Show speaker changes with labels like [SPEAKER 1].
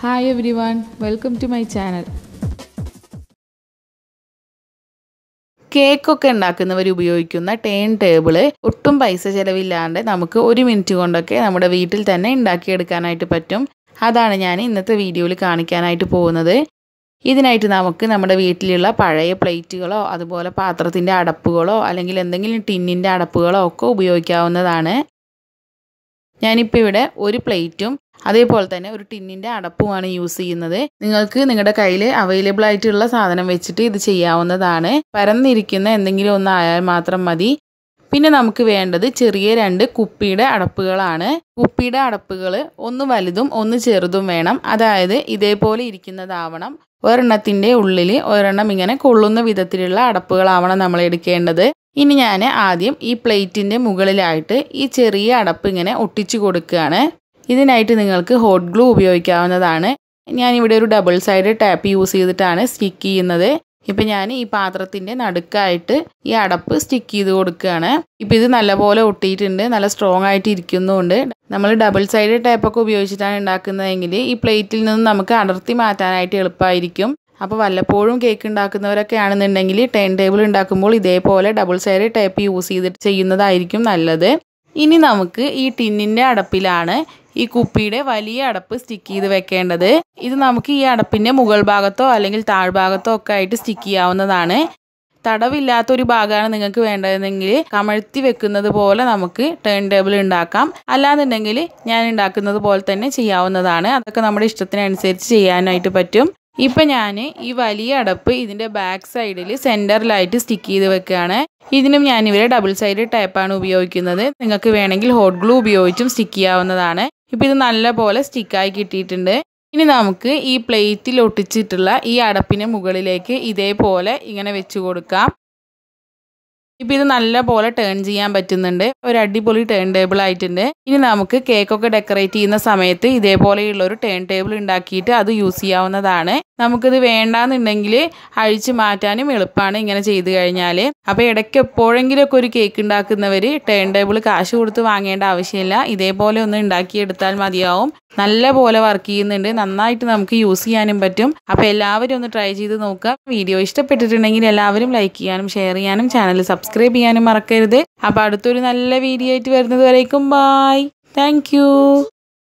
[SPEAKER 1] Hi everyone, welcome to my channel. കേക്കൊക്കെ ഉണ്ടാക്കുന്നവർ ഉപയോഗിക്കുന്ന turn table ഒട്ടും പൈസ ചിലവില്ലാണ്ട് നമുക്ക് 1 മിനിറ്റ് കൊണ്ടൊക്കെ നമ്മുടെ വീട്ടിൽ തന്നെ ഉണ്ടാക്കിയെടുക്കാനായിട്ട് പറ്റും. അതാണ് ഞാൻ ഇന്നത്തെ വീഡിയോയിൽ കാണിക്കാനായിട്ട് പോകുന്നത്. ഇതിനായിട്ട് നമുക്ക് നമ്മുടെ വീട്ടിലുള്ള പഴയ പ്ലേറ്റുകളോ അതുപോലെ പാത്രത്തിൻ്റെ അടപ്പുകളോ അല്ലെങ്കിൽ എന്തെങ്കിലും ടിന്നിൻ്റെ അടപ്പുകളോ ഒക്കെ ഉപയോഗിക്കാവുന്നതാണ്. ഞാനിപ്പോൾ ഇവിടെ ഒരു പ്ലേറ്റും അതേപോലെ തന്നെ ഒരു ടിന്നിൻ്റെ അടപ്പുമാണ് യൂസ് ചെയ്യുന്നത്. നിങ്ങൾക്ക് നിങ്ങളുടെ കയ്യിൽ അവൈലബിൾ ആയിട്ടുള്ള സാധനം വെച്ചിട്ട് ഇത് ചെയ്യാവുന്നതാണ്. പരന്നിരിക്കുന്ന എന്തെങ്കിലും ഒന്നായാൽ മാത്രം മതി. പിന്നെ നമുക്ക് വേണ്ടത് ചെറിയ 2 കുപ്പിയുടെ അടപ്പുകളാണ്. കുപ്പിയുടെ അടപ്പുകൾ ഒന്ന് വലുതും ഒന്ന് ചെറുതും വേണം. അതായത് ഇതേപോലെ ഇരിക്കുന്നതാവണം. ഒരെണ്ണത്തിൻ്റെ ഉള്ളിൽ ഒരെണ്ണം ഇങ്ങനെ കൊള്ളുന്ന വിധത്തിലുള്ള അടപ്പുകളാവണം നമ്മൾ എടുക്കേണ്ടത്. ഇനി ഞാൻ ആദ്യം ഈ പ്ലേറ്റിൻ്റെ മുകളിലായിട്ട് ഈ ചെറിയ അടപ്പ് ഇങ്ങനെ ഒട്ടിച്ചു കൊടുക്കുകയാണ്. ഇതിനായിട്ട് നിങ്ങൾക്ക് ഹോട്ട് ഗ്ലൂ ഉപയോഗിക്കാവുന്നതാണ്. ഞാനിവിടെ ഒരു ഡബിൾ സൈഡ് ടാപ്പ് യൂസ് ചെയ്തിട്ടാണ് സ്റ്റിക്ക് ചെയ്യുന്നത്. ഇപ്പം ഞാൻ ഈ പാത്രത്തിൻ്റെ നടുക്കായിട്ട് ഈ അടപ്പ് സ്റ്റിക്ക് ചെയ്ത് കൊടുക്കുകയാണ്. ഇപ്പം ഇത് നല്ലപോലെ ഒട്ടിയിട്ടുണ്ട്, നല്ല സ്ട്രോങ് ആയിട്ട് ഇരിക്കുന്നുണ്ട്. നമ്മൾ ഡബിൾ സൈഡ് ടാപ്പൊക്കെ ഉപയോഗിച്ചിട്ടാണ് ഉണ്ടാക്കുന്നതെങ്കിൽ ഈ പ്ലേറ്റിൽ നിന്ന് നമുക്ക് അടർത്തി മാറ്റാനായിട്ട് എളുപ്പമായിരിക്കും. അപ്പോൾ വല്ലപ്പോഴും കേക്ക് ഉണ്ടാക്കുന്നവരൊക്കെ ആണെന്നുണ്ടെങ്കിൽ ടേൺ ടേബിൾ ഉണ്ടാക്കുമ്പോൾ ഇതേപോലെ ഡബിൾ സൈഡ് ടാപ്പ് യൂസ് ചെയ്തിട്ട് ചെയ്യുന്നതായിരിക്കും നല്ലത്. ഇനി നമുക്ക് ഈ ടിന്നിൻ്റെ അടപ്പിലാണ് ഈ കുപ്പിയുടെ വലിയ അടപ്പ് സ്റ്റിക്ക് ചെയ്ത് വെക്കേണ്ടത്. ഇത് നമുക്ക് ഈ അടപ്പിൻ്റെ മുകൾ ഭാഗത്തോ അല്ലെങ്കിൽ താഴ്ഭാഗത്തോ ഒക്കെ ആയിട്ട് സ്റ്റിക്ക് ചെയ്യാവുന്നതാണ്. തടവില്ലാത്തൊരു ഭാഗമാണ് നിങ്ങൾക്ക് വേണ്ടതെങ്കിൽ കമഴ്ത്തി വെക്കുന്നത് പോലെ നമുക്ക് ടേൺ ടേബിൾ ഉണ്ടാക്കാം. അല്ലാന്നുണ്ടെങ്കിൽ ഞാൻ ഉണ്ടാക്കുന്നത് പോലെ തന്നെ ചെയ്യാവുന്നതാണ്. അതൊക്കെ നമ്മുടെ ഇഷ്ടത്തിനനുസരിച്ച് ചെയ്യാനായിട്ട് പറ്റും. ഇപ്പം ഞാൻ ഈ വലിയ അടപ്പ് ഇതിൻ്റെ ബാക്ക് സൈഡിൽ സെൻറ്ററിലായിട്ട് സ്റ്റിക്ക് ചെയ്ത് വെക്കുകയാണ്. ഇതിനും ഞാനിവിടെ ഡബിൾ സൈഡ് ടേപ്പാണ് ഉപയോഗിക്കുന്നത്. നിങ്ങൾക്ക് വേണമെങ്കിൽ ഹോട്ട് ഗ്ലൂ ഉപയോഗിച്ചും സ്റ്റിക്ക് ചെയ്യാവുന്നതാണ്. ഇപ്പോൾ ഇത് നല്ലപോലെ സ്റ്റിക്കായി കിട്ടിയിട്ടുണ്ട്. ഇനി നമുക്ക് ഈ പ്ലേറ്റിൽ ഒട്ടിച്ചിട്ടുള്ള ഈ അടപ്പിന് മുകളിലേക്ക് ഇതേപോലെ ഇങ്ങനെ വെച്ച് കൊടുക്കാം. ഇപ്പോൾ ഇത് നല്ലപോലെ ടേൺ ചെയ്യാൻ പറ്റുന്നുണ്ട്. ഒരു അടിപൊളി ടേൺ ടേബിൾ ആയിട്ടുണ്ട്. ഇനി നമുക്ക് കേക്കൊക്കെ ഡെക്കറേറ്റ് ചെയ്യുന്ന സമയത്ത് ഇതേപോലെയുള്ള ഒരു ടേൺ ടേബിൾ ഉണ്ടാക്കിയിട്ട് അത് യൂസ് ചെയ്യാവുന്നതാണ്. നമുക്കിത് വേണ്ടാന്നുണ്ടെങ്കിൽ അഴിച്ചു മാറ്റാനും എളുപ്പമാണ് ഇങ്ങനെ ചെയ്ത് കഴിഞ്ഞാൽ. അപ്പോൾ ഇടയ്ക്ക് എപ്പോഴെങ്കിലുമൊക്കെ ഒരു കേക്ക് ഉണ്ടാക്കുന്നവർ ടേൺ ടേബിൾ കാശ് കൊടുത്ത് വാങ്ങേണ്ട ആവശ്യമില്ല. ഇതേപോലെ ഒന്ന് ഉണ്ടാക്കിയെടുത്താൽ മതിയാവും. നല്ല പോലെ വർക്ക് ചെയ്യുന്നുണ്ട്. നന്നായിട്ട് നമുക്ക് യൂസ് ചെയ്യാനും പറ്റും. അപ്പോൾ എല്ലാവരും ഒന്ന് ട്രൈ ചെയ്ത് നോക്കുക. വീഡിയോ ഇഷ്ടപ്പെട്ടിട്ടുണ്ടെങ്കിൽ എല്ലാവരും ലൈക്ക് ചെയ്യാനും ഷെയർ ചെയ്യാനും ചാനൽ സബ്സ്ക്രൈബ് ചെയ്യാനും മറക്കരുത്. അപ്പോൾ അടുത്തൊരു നല്ല വീഡിയോ ആയിട്ട് വരുന്നത് വരേക്കും ബൈ. Thank you.